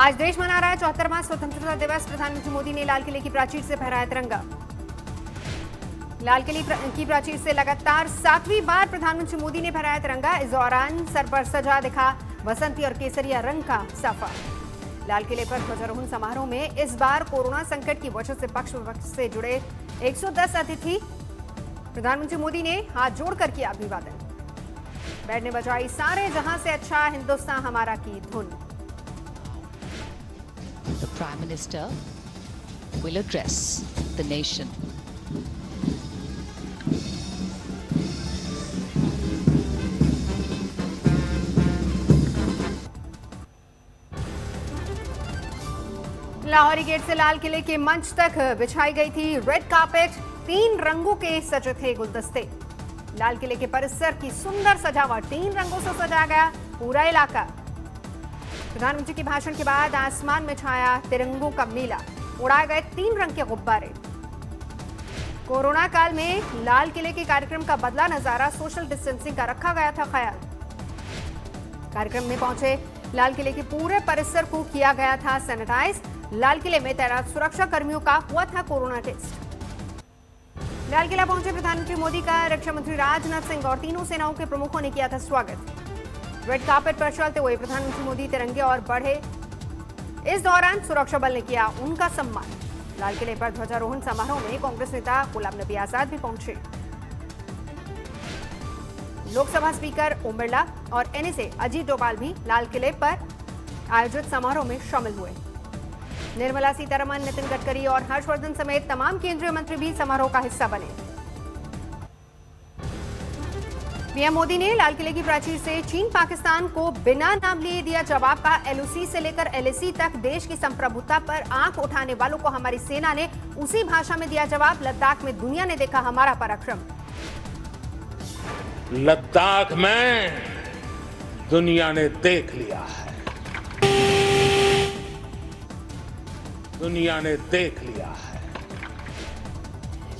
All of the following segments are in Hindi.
आज देश मना रहा है 74वां स्वतंत्रता दिवस। प्रधानमंत्री मोदी ने लाल किले की प्राचीर से फहराया तिरंगा। लाल किले की प्राचीर से लगातार 7वीं बार प्रधानमंत्री मोदी ने फहराया तिरंगा। इस दौरान सर पर सजा दिखा बसंती और केसरिया रंग का साफा। लाल किले पर ध्वजारोहण समारोह में इस बार कोरोना संकट की वजह से पक्ष विपक्ष से जुड़े 110 अतिथि। प्रधानमंत्री मोदी ने हाथ जोड़कर किया अभिवादन। बैंड ने बजाई सारे जहां से अच्छा हिंदुस्तान हमारा की धुन। The Prime Minister will address the nation. Lahori gate से लाल किले के मंच तक बिछाई गई थी रेड कार्पेट। 3 रंगों के सजे थे गुलदस्ते। लाल किले के परिसर की सुंदर सजावट, 3 रंगों से सजाया गया पूरा इलाका। प्रधानमंत्री के भाषण के बाद आसमान में छाया तिरंगों का मेला। उड़ाए गए 3 रंग के गुब्बारे। कोरोना काल में लाल किले के कार्यक्रम का बदला नजारा, सोशल डिस्टेंसिंग का रखा गया था ख्याल। कार्यक्रम में पहुंचे लाल किले के पूरे परिसर को किया गया था सैनिटाइज। लाल किले में तैनात सुरक्षा कर्मियों का हुआ था कोरोना टेस्ट। लाल किला पहुंचे प्रधानमंत्री मोदी का रक्षा मंत्री राजनाथ सिंह और तीनों सेनाओं के प्रमुखों ने किया था स्वागत। रेड कार्पेट पर चलते हुए प्रधानमंत्री मोदी तिरंगे और बढ़े। इस दौरान सुरक्षा बल ने किया उनका सम्मान। लाल किले पर ध्वजारोहण समारोह में कांग्रेस नेता गुलाम नबी आजाद भी पहुंचे। लोकसभा स्पीकर ओम बिरला और एनएसए अजीत डोभाल भी लाल किले पर आयोजित समारोह में शामिल हुए। निर्मला सीतारमण, नितिन गडकरी और हर्षवर्धन समेत तमाम केंद्रीय मंत्री भी समारोह का हिस्सा बने। पीएम मोदी ने लाल किले की प्राचीर से चीन पाकिस्तान को बिना नाम लिए दिया जवाब का। एलओसी से लेकर एलएसी तक देश की संप्रभुता पर आंख उठाने वालों को हमारी सेना ने उसी भाषा में दिया जवाब। लद्दाख में दुनिया ने देखा हमारा पराक्रम। लद्दाख में दुनिया ने देख लिया है, दुनिया ने देख लिया है।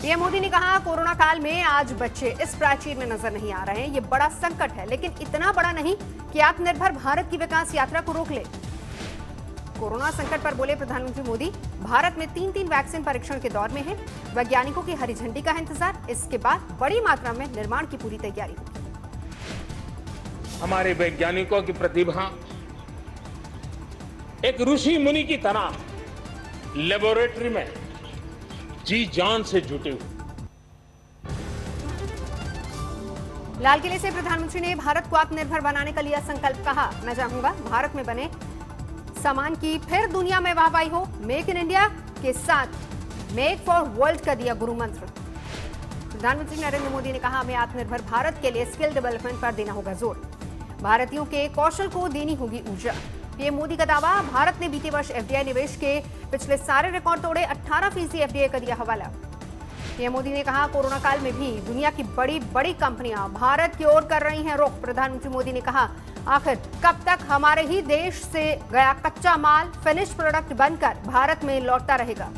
पीएम मोदी ने कहा कोरोना काल में आज बच्चे इस प्राचीर में नजर नहीं आ रहे हैं। ये बड़ा संकट है, लेकिन इतना बड़ा नहीं कि आत्मनिर्भर भारत की विकास यात्रा को रोक ले। कोरोना संकट पर बोले प्रधानमंत्री मोदी, भारत में 3 वैक्सीन परीक्षण के दौर में है। वैज्ञानिकों की हरी झंडी का है इंतजार। इसके बाद बड़ी मात्रा में निर्माण की पूरी तैयारी होगी। हमारे वैज्ञानिकों की प्रतिभा एक ऋषि मुनि की तरह लेबोरेटरी में जी जान से जुटे हुए। लाल किले से प्रधानमंत्री ने भारत को आत्मनिर्भर बनाने का लिया संकल्प। कहा, मैं चाहूंगा भारत में बने सामान की फिर दुनिया में वाहवाही हो। मेक इन इंडिया के साथ मेक फॉर वर्ल्ड का दिया गुरु मंत्र। प्रधानमंत्री नरेंद्र मोदी ने कहा, हमें आत्मनिर्भर भारत के लिए स्किल डेवलपमेंट पर देना होगा जोर। भारतीयों के कौशल को देनी होगी ऊर्जा। पीएम मोदी का दावा, भारत ने बीते वर्ष एफडीआई निवेश के पिछले सारे रिकॉर्ड तोड़े। 18% एफडीआई का दिया हवाला। पीएम मोदी ने कहा, कोरोना काल में भी दुनिया की बड़ी बड़ी कंपनियां भारत की ओर कर रही हैं रुख। प्रधानमंत्री मोदी ने कहा, आखिर कब तक हमारे ही देश से गया कच्चा माल फिनिश प्रोडक्ट बनकर भारत में लौटता रहेगा।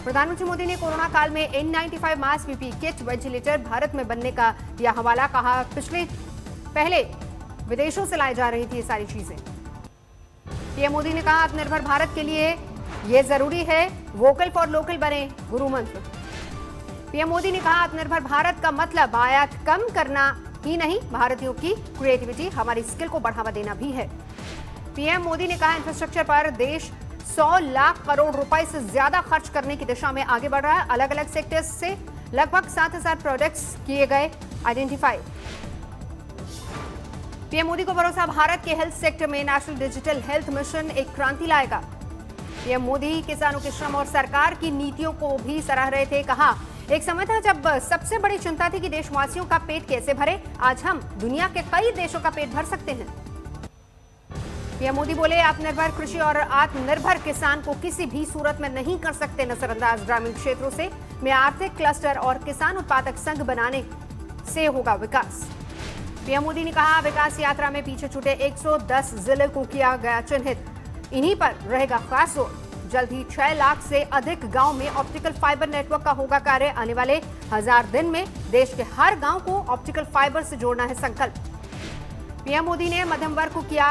प्रधानमंत्री मोदी ने कोरोना काल में N95 mask, PPE kit, ventilator Bharat में बनने का दिया हवाला। कहा, पहले विदेशों से लाई जा रही थी ये सारी चीजें। पीएम मोदी ने कहा, आत्मनिर्भर भारत के लिए यह जरूरी है वोकल फॉर लोकल बने गुरु मंत्र। पीएम मोदी ने कहा, आत्मनिर्भर भारत का मतलब आयात कम करना ही नहीं, भारतीयों की क्रिएटिविटी, हमारी स्किल को बढ़ावा देना भी है। पीएम मोदी ने कहा, इंफ्रास्ट्रक्चर पर देश 100 लाख करोड़ रुपए से ज्यादा खर्च करने की दिशा में आगे बढ़ रहा है। अलग अलग सेक्टर्स से लगभग 7000 प्रोजेक्ट्स किए गए आइडेंटिफाई। पीएम मोदी को भरोसा, भारत के हेल्थ सेक्टर में नेशनल डिजिटल हेल्थ मिशन एक क्रांति लाएगा। पीएम मोदी किसानों के श्रम और सरकार की नीतियों को भी सराह रहे थे। कहा, एक समय था जब सबसे बड़ी चिंता थी कि देशवासियों का पेट कैसे भरे। आज हम दुनिया के कई देशों का पेट भर सकते हैं। पीएम मोदी बोले, आत्मनिर्भर कृषि और आत्मनिर्भर किसान को किसी भी सूरत में नहीं कर सकते नजरअंदाज। ग्रामीण क्षेत्रों से में आर्थिक क्लस्टर और किसान उत्पादक संघ बनाने से होगा विकास। पीएम मोदी ने कहा, विकास यात्रा में पीछे छूटे 110 जिले को किया गया चिन्हित। इन्हीं पर रहेगा खास जोर। जल्द ही 6 लाख से अधिक गांव में ऑप्टिकल फाइबर नेटवर्क का होगा कार्य। आने वाले 1000 दिन में देश के हर गांव को ऑप्टिकल फाइबर से जोड़ना है संकल्प। पीएम मोदी ने मध्यम वर्ग को किया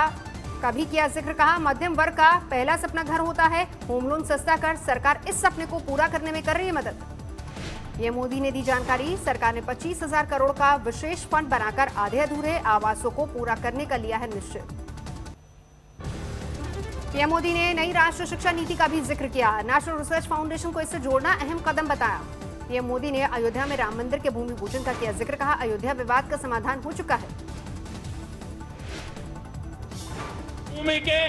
का भी किया जिक्र। कहा मध्यम वर्ग का पहला सपना घर होता है, होम लोन सस्ता कर सरकार इस सपने को पूरा करने में कर रही है मदद। पीएम मोदी ने दी जानकारी। सरकार ने 25,000 करोड़ का विशेष फंड बनाकर आधे अधूरे आवासों को पूरा करने का लिया है निश्चय। पीएम मोदी ने नई राष्ट्रीय शिक्षा नीति का भी जिक्र किया। नेशनल रिसर्च फाउंडेशन को इससे जोड़ना अहम कदम बताया। पीएम मोदी ने अयोध्या में राम मंदिर के भूमि पूजन का किया जिक्र। कहा अयोध्या विवाद का समाधान हो चुका है। भूमि के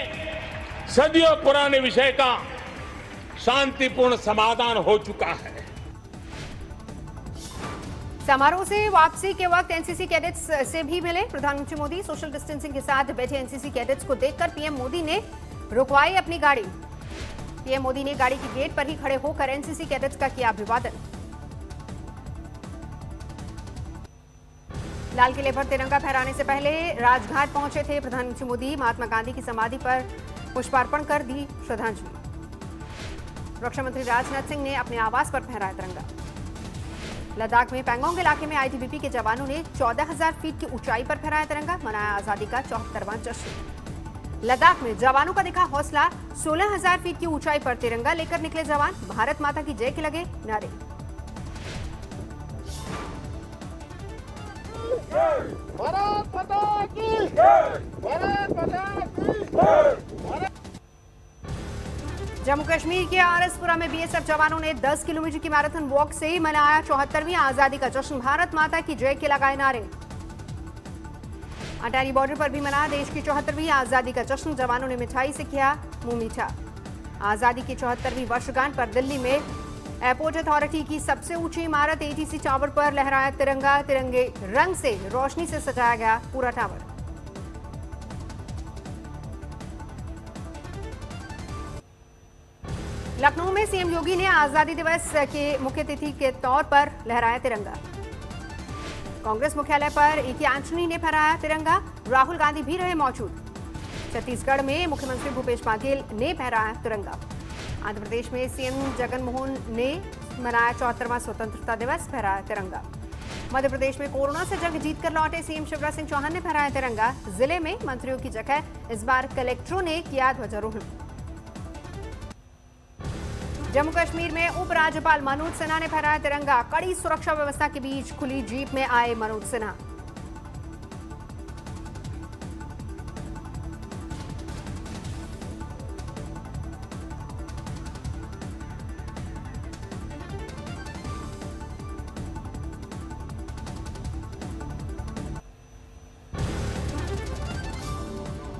सदियों पुराने विषय का शांतिपूर्ण समाधान हो चुका है। समारोह से वापसी के वक्त एनसीसी कैडेट्स से भी मिले प्रधानमंत्री मोदी। सोशल डिस्टेंसिंग के साथ बैठे एनसीसी कैडेट्स को देखकर पीएम मोदी ने रुकवाई अपनी गाड़ी। पीएम मोदी ने गाड़ी के गेट पर ही खड़े होकर एनसीसी कैडेट्स का किया अभिवादन। लाल किले पर तिरंगा फहराने से पहले राजघाट पहुंचे थे प्रधानमंत्री मोदी। महात्मा गांधी की समाधि पर पुष्पार्पण कर दी श्रद्धांजलि। रक्षा मंत्री राजनाथ सिंह ने अपने आवास पर फहराया तिरंगा। लद्दाख में पैंगोंग इलाके में आईटीबीपी के जवानों ने 14,000 फीट की ऊंचाई पर फहराया तिरंगा। मनाया आजादी का 74वां जश्न। लद्दाख में जवानों का दिखा हौसला। 16,000 फीट की ऊंचाई पर तिरंगा लेकर निकले जवान। भारत माता की जय के लगे नारे। भारत माता की जय! भारत माता की जय! जम्मू कश्मीर के आरएसपुरा में बीएसएफ जवानों ने 10 किलोमीटर की मैराथन वॉक से मनाया 74वीं आजादी का जश्न। भारत माता की जय के लगाए नारे। अटारी बॉर्डर पर भी मना देश की 74वीं आजादी का जश्न। जवानों ने मिठाई से किया मुंह मीठा। आजादी की 74वीं वर्षगांठ पर दिल्ली में एयरपोर्ट अथॉरिटी की सबसे ऊंची इमारत एटीसी टावर पर लहराया तिरंगा। तिरंगे रंग से रोशनी से सजाया गया पूरा टावर। लखनऊ में सीएम योगी ने आजादी दिवस के मुख्य अतिथि के तौर पर लहराया तिरंगा। कांग्रेस मुख्यालय पर एके एंटनी ने फहराया तिरंगा। राहुल गांधी भी रहे मौजूद। छत्तीसगढ़ में मुख्यमंत्री भूपेश बघेल ने फहराया तिरंगा। आंध्र प्रदेश में सीएम जगनमोहन ने मनाया 74वां स्वतंत्रता दिवस, फहराया तिरंगा। मध्य प्रदेश में कोरोना से जंग जीतकर लौटे सीएम शिवराज सिंह चौहान ने फहराया तिरंगा। जिले में मंत्रियों की जगह इस बार कलेक्टरों ने किया ध्वजारोहण। जम्मू कश्मीर में उपराज्यपाल मनोज सिन्हा ने फहराया तिरंगा। कड़ी सुरक्षा व्यवस्था के बीच खुली जीप में आए मनोज सिन्हा।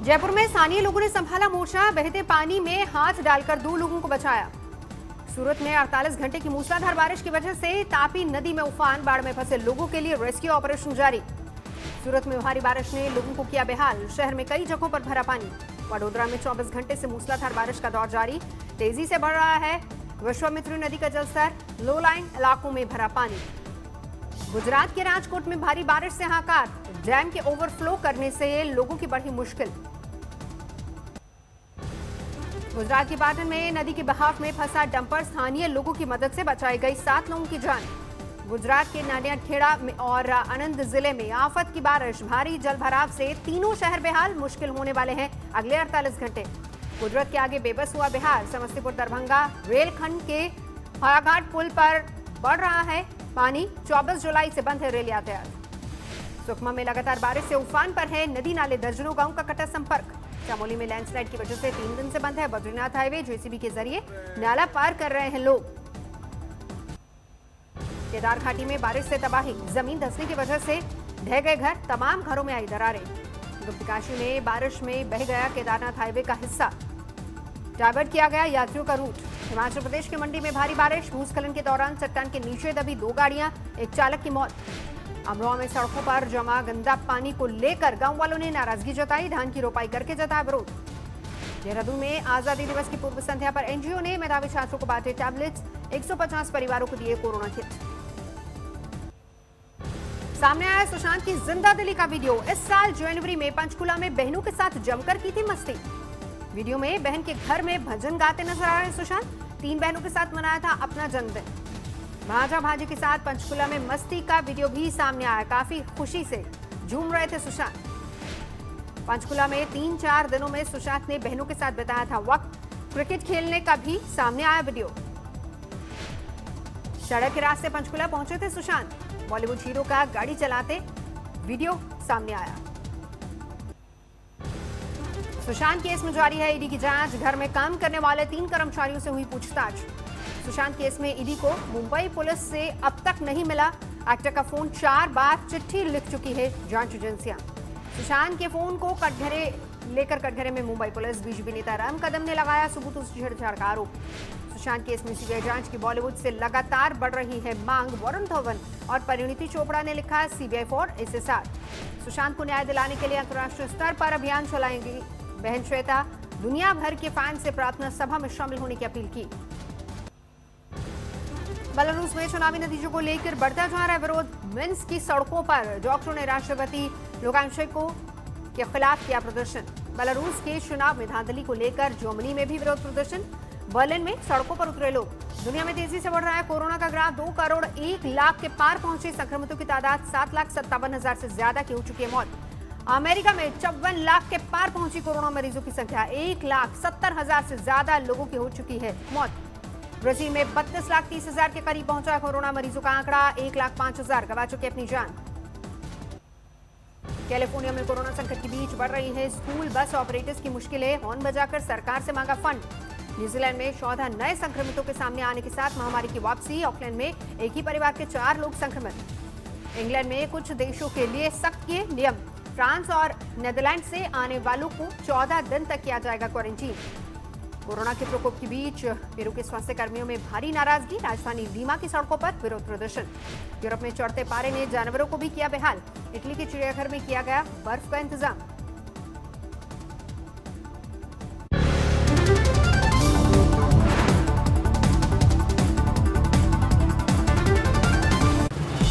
जयपुर में स्थानीय लोगों ने संभाला मोर्चा। बहते पानी में हाथ डालकर 2 लोगों को बचाया। सूरत में 48 घंटे की मूसलाधार बारिश की वजह से तापी नदी में उफान। बाढ़ में फंसे लोगों के लिए रेस्क्यू ऑपरेशन जारी। सूरत में भारी बारिश ने लोगों को किया बेहाल। शहर में कई जगहों पर भरा पानी। वडोदरा में 24 घंटे से मूसलाधार बारिश का दौर जारी। तेजी से बढ़ रहा है विश्वामित्री नदी का जलस्तर। लो लाइन इलाकों में भरा पानी। गुजरात के राजकोट में भारी बारिश से हाहाकार। डैम के ओवरफ्लो करने से लोगों की बढ़ी मुश्किल। गुजरात के पाटन में नदी के बहाव में फंसा डंपर। स्थानीय लोगों की मदद से बचाई गई 7 लोगों की जान। गुजरात के नांदेड़ में और आनंद जिले में आफत की बारिश। भारी जलभराव से तीनों शहर बेहाल। मुश्किल होने वाले हैं अगले 48 घंटे। कुदरत के आगे बेबस हुआ बिहार। समस्तीपुर दरभंगा रेलखंड के हायाघाट पुल पर बढ़ रहा है पानी। 24 जुलाई से बंद है रेल यातायात। सुकमा में लगातार बारिश से उफान पर है नदी नाले। दर्जनों गांव का कटा संपर्क। चमोली में लैंडस्लाइड की वजह से 3 दिन से बंद है बद्रीनाथ हाईवे। जेसीबी के जरिए नाला पार कर रहे हैं लोग। केदार घाटी में बारिश से तबाही। जमीन धंसने की वजह से ढह गए घर। तमाम घरों में आई दरारें। गुप्तकाशी में बारिश में बह गया केदारनाथ हाईवे का हिस्सा। डाइवर्ट किया गया यात्रियों का रूट। हिमाचल प्रदेश के मंडी में भारी बारिश। भूस्खलन के दौरान चट्टान के नीचे दबी 2 गाड़ियां, एक चालक की मौत। अमरोहा में सड़कों पर जमा गंदा पानी को लेकर गांव वालों ने नाराजगी जताई। धान की रोपाई करके जताया विरोध। देहरादून में आजादी दिवस की पूर्व संध्या पर एनजीओ ने मेधावी छात्रों को बांटे टैबलेट्स। 150 परिवारों को दिए कोरोना किट। सामने आया सुशांत की जिंदादिली का वीडियो। इस साल जनवरी में पंचकुला में बहनों के साथ जमकर की थी मस्ती। वीडियो में बहन के घर में भजन गाते नजर आ रहे सुशांत। 3 बहनों के साथ मनाया था अपना जन्मदिन। भाजा भाजी के साथ पंचकुला में मस्ती का वीडियो भी सामने आया। काफी खुशी से झूम रहे थे सुशांत। पंचकुला में 3-4 दिनों में सुशांत ने बहनों के साथ बिताया था वक्त। क्रिकेट खेलने का भी सामने आया वीडियो। सड़क के रास्ते पंचकुला पहुंचे थे सुशांत। बॉलीवुड हीरो का गाड़ी चलाते वीडियो सामने आया। सुशांत केस में जारी है ईडी की जांच। घर में काम करने वाले 3 कर्मचारियों से हुई पूछताछ। सुशांत केस में ईडी को मुंबई पुलिस से अब तक नहीं मिला। एक्टर का फोन 4 बार चिट्ठी लिख चुकी है जांच एजेंसियां। सुशांत के फोन को लेकर कटघरे में मुंबई पुलिस। बीजेपी नेता राम कदम ने लगाया सबूतों से छेड़छाड़ का आरोप। सुशांत केस में सीबीआई जांच की बॉलीवुड से लगातार बढ़ रही है मांग। वरुण धवन और परिणीति चोपड़ा ने लिखा सीबीआई फॉर एसएसआर। सुशांत को न्याय दिलाने के लिए अंतर्राष्ट्रीय स्तर पर अभियान चलाएंगी बहन श्वेता। दुनिया भर के फैन से प्रार्थना सभा में शामिल होने की अपील की। बेलारूस में चुनावी नतीजों को लेकर बढ़ता जा रहा है विरोध। मिन्स्क की सड़कों पर डॉक्टरों ने राष्ट्रपति लुकाशेंको के खिलाफ किया प्रदर्शन। बेलारूस के चुनाव में धांधली को लेकर जर्मनी में भी विरोध प्रदर्शन। बर्लिन में सड़कों पर उतरे लोग। दुनिया में तेजी से बढ़ रहा है कोरोना का ग्राफ। 2 करोड़ 1 लाख के पार पहुंचे संक्रमितों की तादाद। 7,57,000 से ज्यादा की हो चुकी है मौत। अमेरिका में 54 लाख के पार पहुंची कोरोना मरीजों की संख्या। 1,70,000 से ज्यादा लोगों की हो चुकी है मौत। ब्राजील में 32,30,000 के करीब पहुंचा कोरोना मरीजों का आंकड़ा। 1,05,000 गवा चुके अपनी जान। कैलिफोर्निया में कोरोना संकट के बीच बढ़ रही है स्कूल बस ऑपरेटर्स की मुश्किलें। हॉर्न बजाकर सरकार से मांगा फंड। न्यूजीलैंड में 14 नए संक्रमितों के सामने आने के साथ महामारी की वापसी। ऑकलैंड में एक ही परिवार के 4 लोग संक्रमित। इंग्लैंड में कुछ देशों के लिए सख्त किए नियम। फ्रांस और नीदरलैंड से आने वालों को 14 दिन तक किया जाएगा क्वारंटीन। कोरोना के प्रकोप के बीच पेरू के स्वास्थ्य कर्मियों में भारी नाराजगी। राजधानी लीमा की सड़कों पर विरोध प्रदर्शन। यूरोप में चढ़ते पारे ने जानवरों को भी किया बेहाल। इटली के चिड़ियाघर में किया गया बर्फ का इंतजाम।